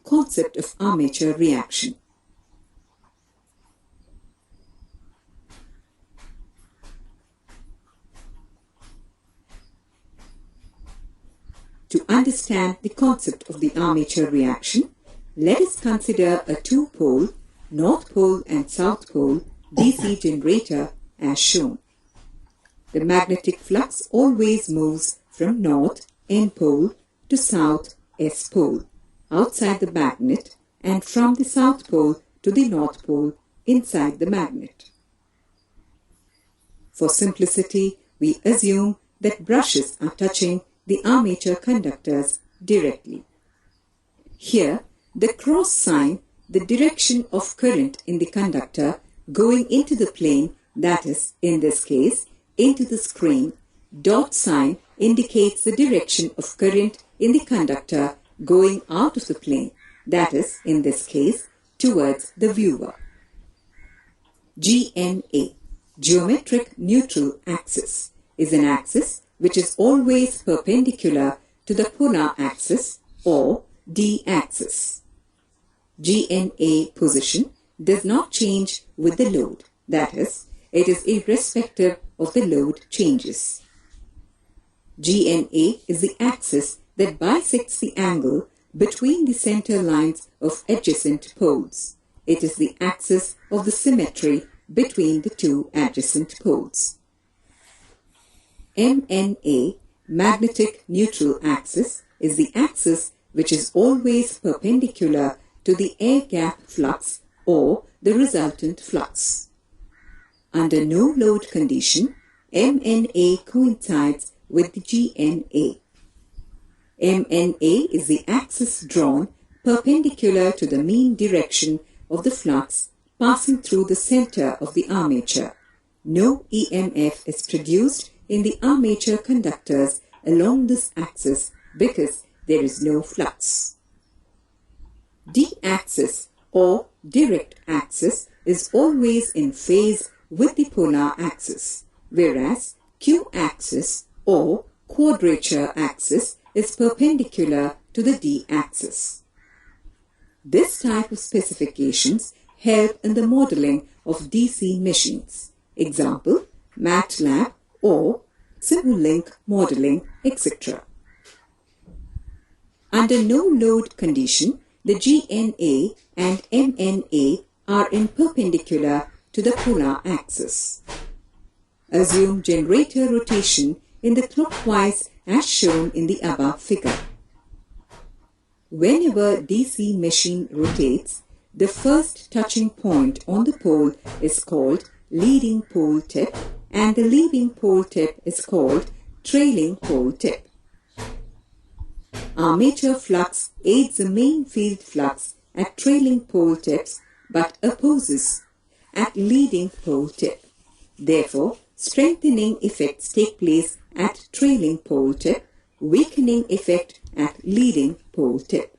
concept of armature reaction. To understand the concept of the armature reaction, let us consider a two-pole, North Pole and South Pole, DC generator as shown. The magnetic flux always moves from North, N pole, to South, S pole, outside the magnet, and from the South Pole to the North Pole, inside the magnet. For simplicity, we assume that brushes are touching the armature conductors directly. Here, the cross sign, the direction of current in the conductor going into the plane, that is, in this case, into the screen. Dot sign indicates the direction of current in the conductor going out of the plane, that is, in this case, towards the viewer. GNA, geometric neutral axis, is an axis which is always perpendicular to the polar axis or D-axis. GNA position does not change with the load, that is, it is irrespective of the load changes. GNA is the axis that bisects the angle between the center lines of adjacent poles. It is the axis of the symmetry between the two adjacent poles. MNA, magnetic neutral axis, is the axis which is always perpendicular to the air gap flux or the resultant flux. Under no load condition, MNA coincides with the GNA. MNA is the axis drawn perpendicular to the mean direction of the flux passing through the center of the armature. No EMF is produced in the armature conductors along this axis because there is no flux. D-axis or direct axis is always in phase with the polar axis, whereas Q-axis or quadrature axis is perpendicular to the D-axis. This type of specifications help in the modeling of DC machines. Example, MATLAB or Simulink modeling, etc. Under no load condition, the GNA and MNA are in perpendicular to the polar axis. Assume generator rotation in the clockwise as shown in the above figure. Whenever DC machine rotates, the first touching point on the pole is called leading pole tip and the leaving pole tip is called trailing pole tip. Armature flux aids the main field flux at trailing pole tips but opposes at leading pole tip. Therefore, strengthening effects take place at trailing pole tip, weakening effect at leading pole tip.